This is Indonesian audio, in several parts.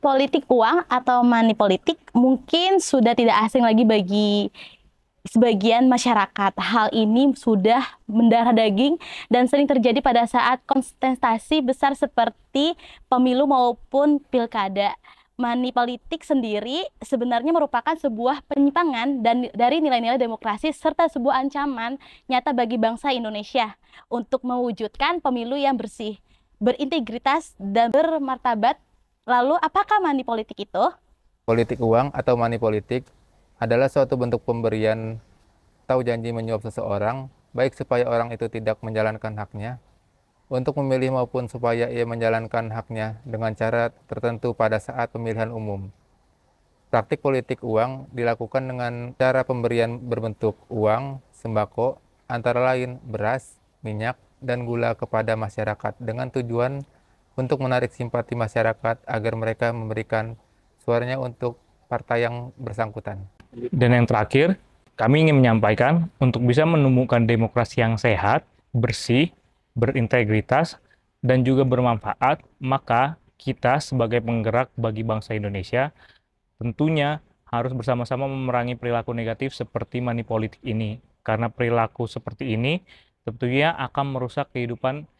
Politik uang atau money politik mungkin sudah tidak asing lagi bagi sebagian masyarakat. Hal ini sudah mendarah daging dan sering terjadi pada saat kontestasi besar seperti pemilu maupun pilkada. Money politik sendiri sebenarnya merupakan sebuah penyimpangan dan dari nilai-nilai demokrasi serta sebuah ancaman nyata bagi bangsa Indonesia untuk mewujudkan pemilu yang bersih, berintegritas, dan bermartabat. Lalu, apakah money politik itu? Politik uang atau money politik adalah suatu bentuk pemberian atau janji menyuap seseorang, baik supaya orang itu tidak menjalankan haknya, untuk memilih maupun supaya ia menjalankan haknya dengan cara tertentu pada saat pemilihan umum. Praktik politik uang dilakukan dengan cara pemberian berbentuk uang, sembako, antara lain beras, minyak, dan gula kepada masyarakat dengan tujuan untuk menarik simpati masyarakat agar mereka memberikan suaranya untuk partai yang bersangkutan. Dan yang terakhir, kami ingin menyampaikan untuk bisa menemukan demokrasi yang sehat, bersih, berintegritas, dan juga bermanfaat, maka kita sebagai penggerak bagi bangsa Indonesia tentunya harus bersama-sama memerangi perilaku negatif seperti money politik ini. Karena perilaku seperti ini tentunya akan merusak kehidupan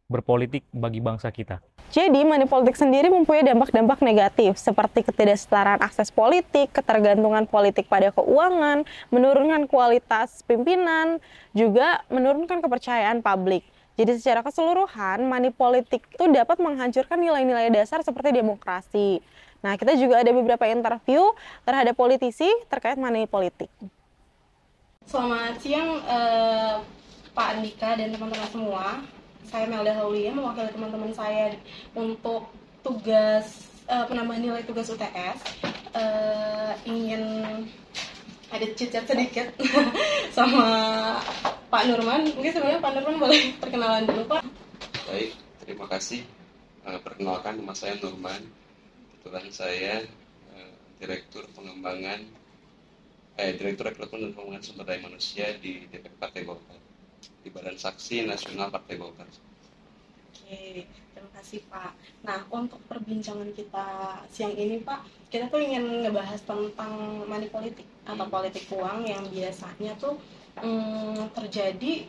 berpolitik bagi bangsa kita. Jadi, money politik sendiri mempunyai dampak-dampak negatif seperti ketidaksetaraan akses politik, ketergantungan politik pada keuangan, menurunkan kualitas pimpinan, juga menurunkan kepercayaan publik. Jadi secara keseluruhan, money politik itu dapat menghancurkan nilai-nilai dasar seperti demokrasi. Nah, kita juga ada beberapa interview terhadap politisi terkait money politik. Selamat siang Pak Andika dan teman-teman semua. Saya Melda Haulia mewakili teman-teman saya untuk tugas penambahan nilai tugas UTS. Ingin ada chit-chat sedikit sama Pak Nurman. Mungkin sebenarnya Pak Nurman boleh perkenalan dulu, Pak. Baik, terima kasih. Perkenalkan, nama saya Nurman. Kebetulan saya Direktur Rekrutmen dan Pengembangan Sumber Daya Manusia di DPP Partai Golkar, di Badan Saksi Nasional Partai Golkar. Oke, terima kasih Pak. Nah, untuk perbincangan kita siang ini Pak, kita tuh ingin ngebahas tentang money politik atau politik uang yang biasanya tuh terjadi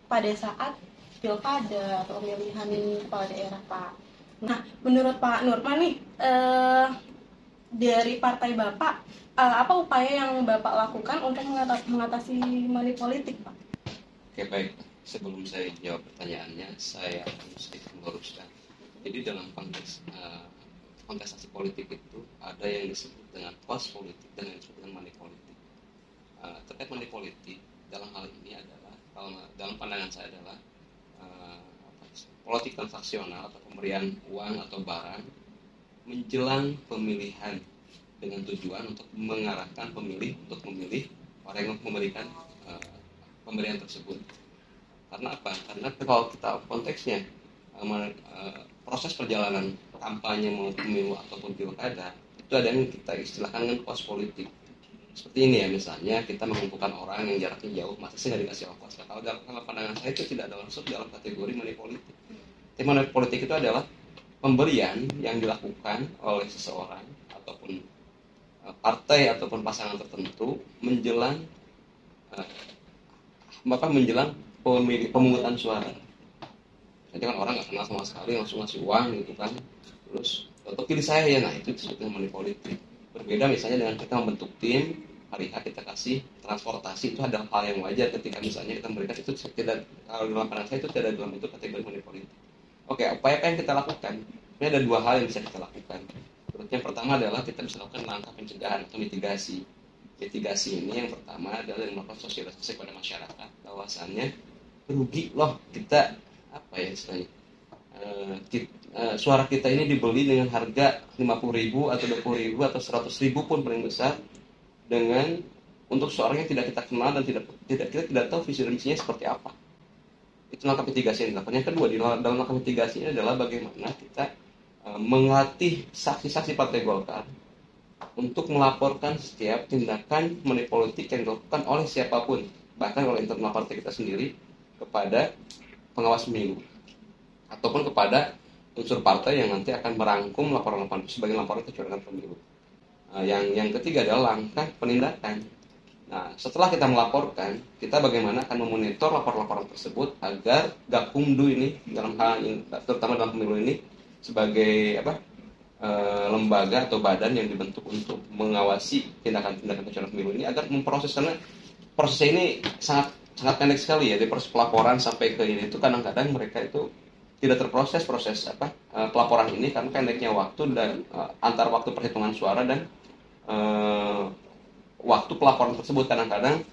pada saat pilkada atau pemilihan kepala daerah Pak. Nah, menurut Pak Nurman nih, dari partai Bapak, apa upaya yang Bapak lakukan untuk mengatasi money politik Pak? Oke, baik. Sebelum saya jawab pertanyaannya, saya akan sedikit meluruskan. Jadi dalam kontestasi politik itu ada yang disebut dengan cost politik dan yang disebut dengan money politik. Terkait money politik dalam hal ini adalah, dalam pandangan saya adalah politik transaksional atau pemberian uang atau barang menjelang pemilihan dengan tujuan untuk mengarahkan pemilih untuk memilih orang yang memberikan pemberian tersebut. Karena apa? Karena kalau kita konteksnya proses perjalanan kampanye mau pemilu ataupun pilkada itu ada yang kita istilahkan dengan cost politik. Seperti ini ya, misalnya kita mengumpulkan orang yang jaraknya jauh, masa sih nggak dikasih ongkos? Kalau dalam pandangan saya itu tidak ada masuk dalam kategori money politik. Tapi money politik itu adalah pemberian yang dilakukan oleh seseorang ataupun partai ataupun pasangan tertentu menjelang pemungutan suara. Jadi kan orang nggak kenal sama sekali langsung ngasih uang gitu kan, terus untuk pilih saya ya, nah itu disebut money politik. Berbeda misalnya dengan kita membentuk tim, hari H kita kasih transportasi, itu adalah hal yang wajar ketika misalnya kita memberikan itu tidak, kalau dalam pandangan saya itu tidak dalam bentuk kategori money politik. Oke, upaya apa yang kita lakukan? Ini ada dua hal yang bisa kita lakukan. Yang pertama adalah kita bisa lakukan langkah pencegahan atau mitigasi. Mitigasi ini yang pertama adalah melakukan sosialisasi kepada masyarakat bahwasannya rugi loh kita istilahnya suara kita ini dibeli dengan harga 50.000 atau 20.000 atau 100.000 pun paling besar, dengan untuk seorang yang tidak kita kenal dan kita tidak tahu visi dan misinya seperti apa. Itu langkah mitigasi yang dilakukan. Yang kedua, dalam langkah mitigasi ini adalah bagaimana kita melatih saksi-saksi Partai Golkar untuk melaporkan setiap tindakan money politik yang dilakukan oleh siapapun, bahkan oleh internal partai kita sendiri, kepada pengawas pemilu ataupun kepada unsur partai yang nanti akan merangkum laporan-laporan itu sebagai laporan kecurangan pemilu. Yang ketiga adalah langkah penindakan. Nah, setelah kita melaporkan, kita bagaimana akan memonitor laporan-laporan tersebut agar Gakumdu ini dalam hal ini, terutama dalam pemilu ini sebagai lembaga atau badan yang dibentuk untuk mengawasi tindakan-tindakan kecurangan pemilu ini agar memproses, karena prosesnya ini sangat pendek sekali ya, dari proses pelaporan sampai ke ini itu kadang-kadang mereka itu tidak terproses pelaporan ini karena pendeknya waktu dan antar waktu perhitungan suara dan waktu pelaporan tersebut. Kadang-kadang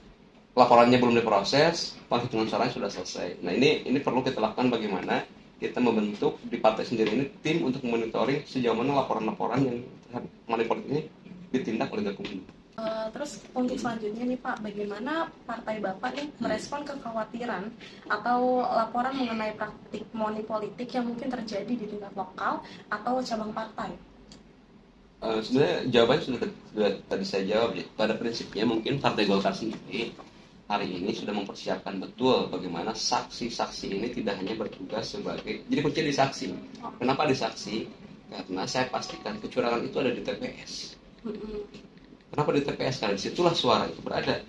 laporannya belum diproses, penghitungan suaranya sudah selesai. Nah, ini perlu kita lakukan, bagaimana kita membentuk di partai sendiri ini tim untuk monitoring sejauh mana laporan-laporan yang terhadap money politik ini ditindak oleh Gakumdu. Terus untuk selanjutnya nih Pak, bagaimana partai Bapak nih merespon kekhawatiran atau laporan mengenai praktik money politik yang mungkin terjadi di tingkat lokal atau cabang partai? Sebenarnya jawabannya sudah tadi saya jawab ya. Pada prinsipnya mungkin Partai Golkar sendiri hari ini sudah mempersiapkan betul bagaimana saksi-saksi ini tidak hanya bertugas sebagai, jadi kunci di saksi. Kenapa di saksi? Karena saya pastikan kecurangan itu ada di TPS. Kenapa di TPS? Karena disitulah suara itu berada.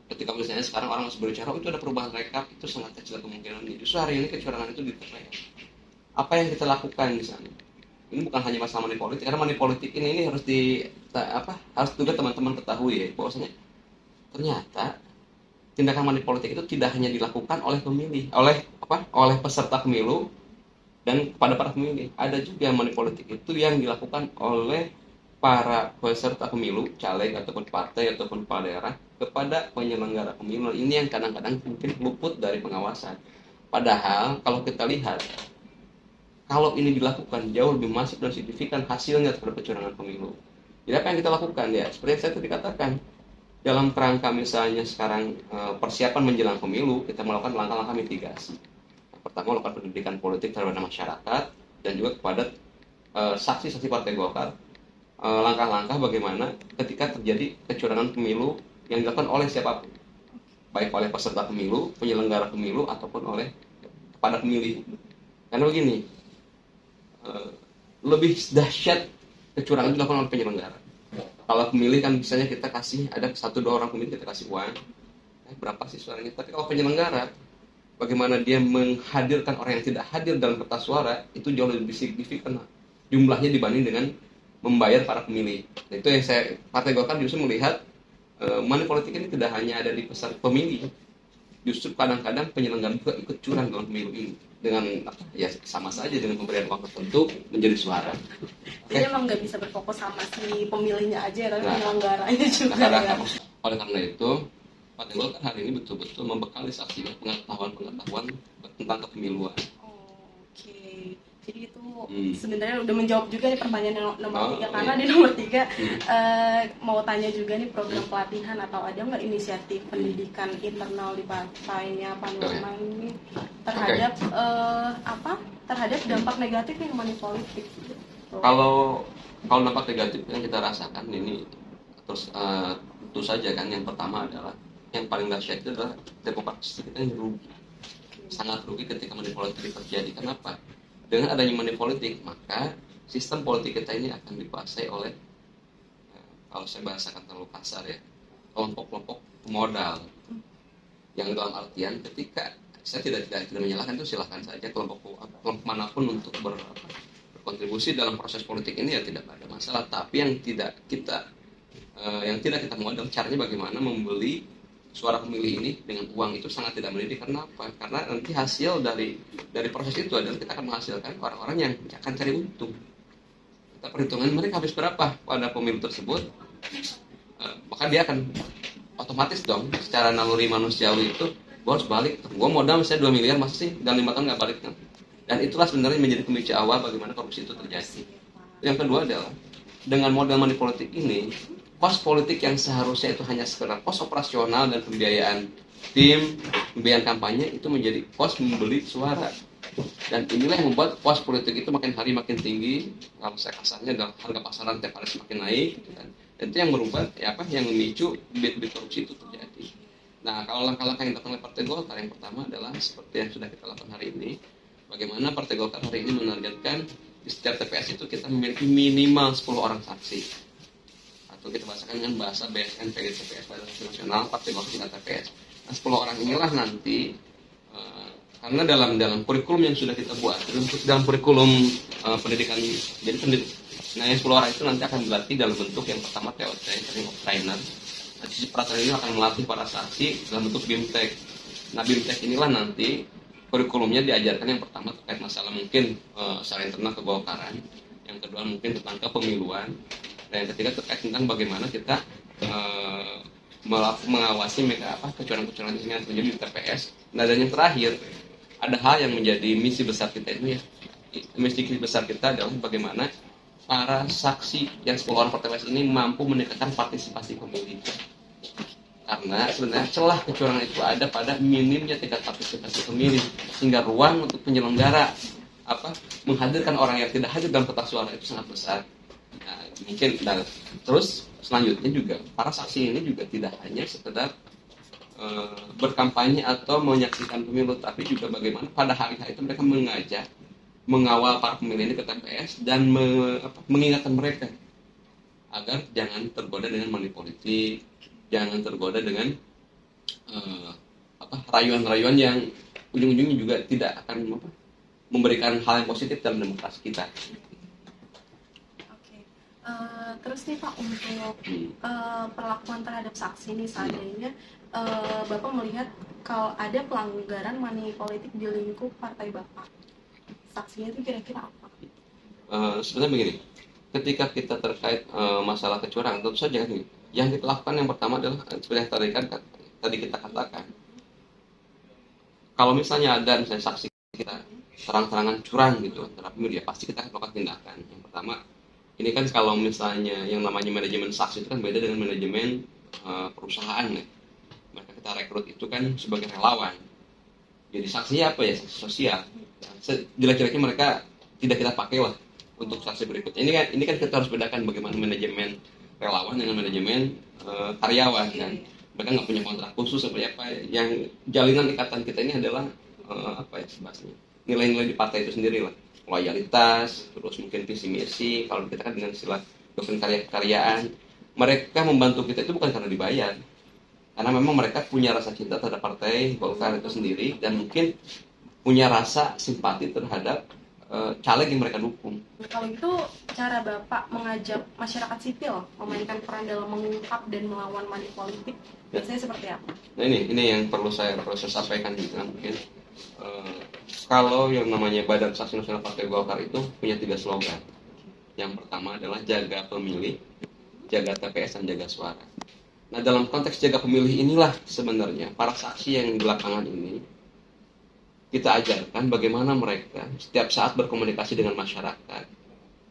Ketika misalnya sekarang orang masih berbicara, itu ada perubahan rekap, itu sangat kecil kemungkinannya. Justru hari ini kecurangan itu di TPS. Apa yang kita lakukan di sana? Ini bukan hanya masalah money politik, karena money politik ini harus harus juga teman-teman ketahui ya, bahwasanya ternyata tindakan money politik itu tidak hanya dilakukan oleh pemilih, oleh peserta pemilu dan kepada para pemilih. Ada juga money politik itu yang dilakukan oleh para peserta pemilu, caleg ataupun partai ataupun kepala daerah kepada penyelenggara pemilu. Ini yang kadang-kadang mungkin luput dari pengawasan. Padahal kalau kita lihat, kalau ini dilakukan jauh lebih masif dan signifikan hasilnya terhadap kecurangan pemilu. Jadi apa yang kita lakukan ya? Seperti yang saya tadi katakan, dalam kerangka misalnya sekarang persiapan menjelang pemilu, kita melakukan langkah-langkah mitigasi. Pertama, melakukan pendidikan politik terhadap masyarakat dan juga kepada saksi-saksi Partai Golkar. Langkah-langkah bagaimana ketika terjadi kecurangan pemilu yang dilakukan oleh siapapun, baik oleh peserta pemilu, penyelenggara pemilu, ataupun oleh kepada pemilih. Karena begini, lebih dahsyat kecurangan dilakukan oleh penyelenggara. Kalau pemilih kan misalnya kita kasih, ada 1-2 orang pemilih kita kasih uang, berapa sih suaranya? Tapi kalau penyelenggara, bagaimana dia menghadirkan orang yang tidak hadir dalam kertas suara, itu jauh lebih signifikan jumlahnya dibanding dengan membayar para pemilih. Nah, itu yang Partai Golkar justru melihat money politik ini tidak hanya ada di peserta pemilih, justru kadang-kadang penyelenggara juga ikut curang dalam pemilu ini dengan ya sama saja dengan pemberian uang tertentu menjadi suara. Jadi emang nggak bisa berfokus sama si pemilihnya aja, tapi penyelenggaranya juga. Ya. Oleh karena itu, Partai Golkar hari ini betul-betul membekali saksinya pengetahuan tentang kepemiluan. Oke. Jadi itu sebenarnya udah menjawab juga nih pertanyaan yang nomor 3, karena di nomor 3 mau tanya juga nih program pelatihan atau ada nggak inisiatif pendidikan internal di partainya Pak Nurman ini terhadap terhadap dampak negatif yang money politik. Kalau dampak negatif yang kita rasakan ini terus tentu saja kan, yang pertama adalah yang paling dahsyat itu adalah demokrasi kita yang rugi, sangat rugi ketika money politik terjadi. Kenapa? Dengan adanya money politik, maka sistem politik kita ini akan dikuasai oleh, kalau saya bahasakan terlalu kasar ya, kelompok-kelompok modal. Yang dalam artian ketika saya tidak menyalahkan itu, silahkan saja kelompok manapun untuk berkontribusi dalam proses politik ini, ya tidak ada masalah. Tapi yang tidak kita mau adalah caranya bagaimana membeli suara pemilih ini dengan uang. Itu sangat tidak mendidik. Kenapa? Karena nanti hasil dari proses itu adalah kita akan menghasilkan orang-orang yang akan cari untung. Kita perhitungan mereka habis berapa pada pemilu tersebut, maka dia akan otomatis dong secara naluri manusiawi itu, gue harus balik. Gue modal misalnya 2 miliar, masa sih dalam 5 tahun nggak balik? Dan itulah sebenarnya menjadi pemicu awal bagaimana korupsi itu terjadi. Yang kedua adalah dengan modal money politik ini, kos politik yang seharusnya itu hanya sekedar kos operasional dan pembiayaan tim, pembiayaan kampanye, itu menjadi kos membeli suara. Dan inilah yang membuat kos politik itu makin hari makin tinggi. Kalau saya kasarnya adalah harga pasaran tiap hari semakin naik, gitu kan. Dan itu yang merubah yang memicu bibit-bibit korupsi itu terjadi. Nah, kalau langkah-langkah yang dilakukan oleh Partai Golkar, yang pertama adalah seperti yang sudah kita lakukan hari ini, bagaimana Partai Golkar hari ini menargetkan di setiap TPS itu kita memiliki minimal 10 orang saksi, atau kita bahasakan dengan bahasa BSN PDTPS Badan Saksi Nasional Partai Golkar tingkat TPS. Nah, 10 orang inilah nanti karena dalam kurikulum yang sudah kita buat, dalam kurikulum pendidikan, jadi nah yang 10 orang itu nanti akan berlatih dalam bentuk yang pertama TOT, training of trainer. Nah, sisi peraturan ini akan melatih para saksi dalam bentuk BIMTEK. Nah, BIMTEK inilah nanti kurikulumnya diajarkan yang pertama terkait masalah mungkin secara internal kegolkaran, yang kedua mungkin tentang kepemiluan, dan yang ketiga terkait tentang bagaimana kita mengawasi kecurangan-kecurangan yang terjadi di TPS. Nah, dan yang terakhir ada hal yang menjadi misi besar kita itu ya. Misi besar kita adalah bagaimana para saksi yang 10 orang per TPS ini mampu meningkatkan partisipasi pemilih. Karena sebenarnya celah kecurangan itu ada pada minimnya tingkat partisipasi pemilih, sehingga ruang untuk penyelenggara menghadirkan orang yang tidak hadir dalam kotak suara itu sangat besar. Nah, mungkin terus selanjutnya juga para saksi ini juga tidak hanya sekedar berkampanye atau menyaksikan pemilu, tapi juga bagaimana pada hari-hari itu mereka mengawal para pemilih ini ke TPS dan mengingatkan mereka agar jangan tergoda dengan money politik, jangan tergoda dengan rayuan-rayuan yang ujung-ujungnya juga tidak akan memberikan hal yang positif dalam demokrasi kita. Terus nih Pak, untuk perlakuan terhadap saksi nih, seandainya Bapak melihat kalau ada pelanggaran money politik di lingkup partai Bapak, saksinya itu kira-kira apa? Sebenarnya begini, ketika kita terkait masalah kecurangan, tentu saja kan yang kita lakukan yang pertama adalah seperti yang tadi kita katakan, kalau misalnya ada misalnya saksi kita terang-terangan curang gitu terhadap pemilu, ya pasti kita akan melakukan tindakan. Yang pertama, ini kan kalau misalnya yang namanya manajemen saksi itu kan beda dengan manajemen perusahaan ya. Mereka kita rekrut itu kan sebagai relawan. Jadi saksinya apa ya? Saksi sosial. Jelek-jeleknya mereka tidak kita pakai lah untuk saksi berikutnya. Ini kan kita harus bedakan bagaimana manajemen relawan dengan manajemen karyawan kan. Mereka nggak punya kontrak khusus seperti apa. Yang jalinan ikatan kita ini adalah sebasnya nilai-nilai di partai itu sendiri lah. Loyalitas, terus mungkin visi misi. Kalau kita kan dengan istilah doktrin karya-karyaan, mereka membantu kita itu bukan karena dibayar, karena memang mereka punya rasa cinta terhadap partai Golkar itu sendiri dan mungkin punya rasa simpati terhadap caleg yang mereka dukung. Kalau itu cara Bapak mengajak masyarakat sipil memainkan peran dalam mengungkap dan melawan money politik biasanya seperti apa? Nah ini yang perlu saya sampaikan juga mungkin. Kalau yang namanya Badan Saksi Nasional Partai Golkar itu punya 3 slogan. Yang pertama adalah jaga pemilih, jaga TPS, dan jaga suara. Nah, dalam konteks jaga pemilih inilah sebenarnya para saksi yang di lapangan ini kita ajarkan bagaimana mereka setiap saat berkomunikasi dengan masyarakat.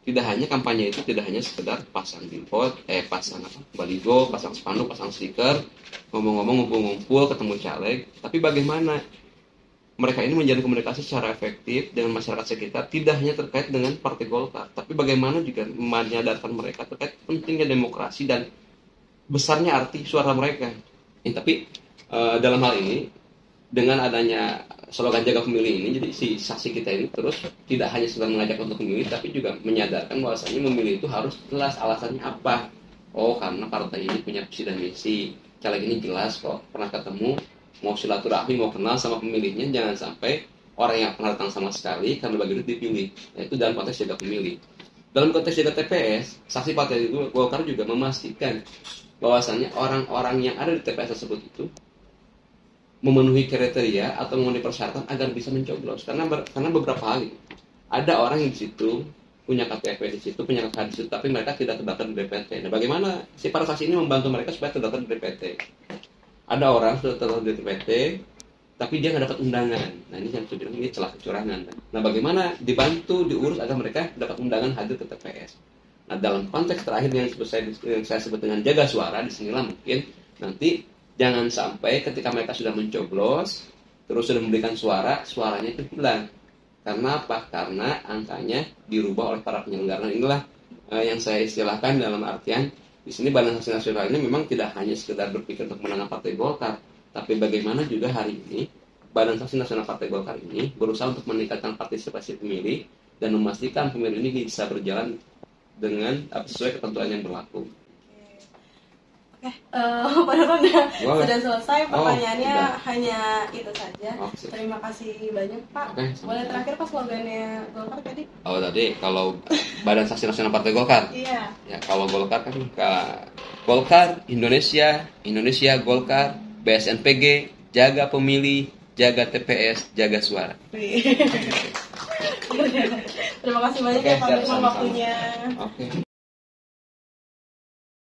Tidak hanya kampanye itu tidak hanya sekedar pasang billboard, pasang baligo, pasang spanduk, pasang stiker, ngomong-ngomong ngumpul-ngumpul ketemu caleg, tapi bagaimana mereka ini menjalin komunikasi secara efektif dengan masyarakat sekitar, tidak hanya terkait dengan Partai Golkar, tapi bagaimana juga menyadarkan mereka terkait pentingnya demokrasi dan besarnya arti suara mereka. Tapi dalam hal ini, dengan adanya slogan jaga pemilih ini, jadi si saksi kita ini terus tidak hanya sekedar mengajak untuk memilih, tapi juga menyadarkan bahwasanya memilih itu harus jelas alasannya apa. Oh, karena partai ini punya visi dan misi, caleg ini jelas kok pernah ketemu, mau silaturahmi, mau kenal sama pemilihnya, jangan sampai orang yang pernah datang sama sekali karena bagi itu dipilih. Itu dalam konteks jaga pemilih. Dalam konteks jaga TPS, saksi Partai Golkar juga memastikan bahwasannya orang-orang yang ada di TPS tersebut itu memenuhi kriteria atau memenuhi persyaratan agar bisa mencoblos. Karena beberapa hal ada orang yang di situ punya KTP di situ, punya KK di situ, tapi mereka tidak terdaftar di DPT. Nah, bagaimana si para saksi ini membantu mereka supaya terdaftar di DPT? Ada orang sudah terdaftar di DPT, tapi dia nggak dapat undangan. Nah, ini yang saya bilang ini celah kecurangan. Nah, bagaimana dibantu diurus agar mereka dapat undangan hadir ke TPS? Nah, dalam konteks terakhir yang saya sebut dengan jaga suara, disinilah mungkin nanti jangan sampai ketika mereka sudah mencoblos, terus sudah memberikan suaranya itu hilang. Karena apa? Karena angkanya dirubah oleh para penyelenggara. Inilah yang saya istilahkan dalam artian di sini Badan Saksi Nasional ini memang tidak hanya sekedar berpikir untuk menangani Partai Golkar, tapi bagaimana juga hari ini Badan Saksi Nasional Partai Golkar ini berusaha untuk meningkatkan partisipasi pemilih dan memastikan pemilu ini bisa berjalan dengan sesuai ketentuan yang berlaku. Pak Nurul Boleh. sudah selesai pertanyaannya, sudah. hanya itu saja. Oke. Terima kasih banyak Pak. Oke, sama-sama. Boleh terakhir Pak slogannya Golkar tadi? Oh tadi kalau Badan Saksi Nasional Partai Golkar. Iya. Ya kalau Golkar kan Golkar Indonesia, Indonesia Golkar, BSNPG, jaga pemilih, jaga TPS, jaga suara. Terima kasih banyak Oke, ya Pak siap, Nurul sama-sama. waktunya. Oke.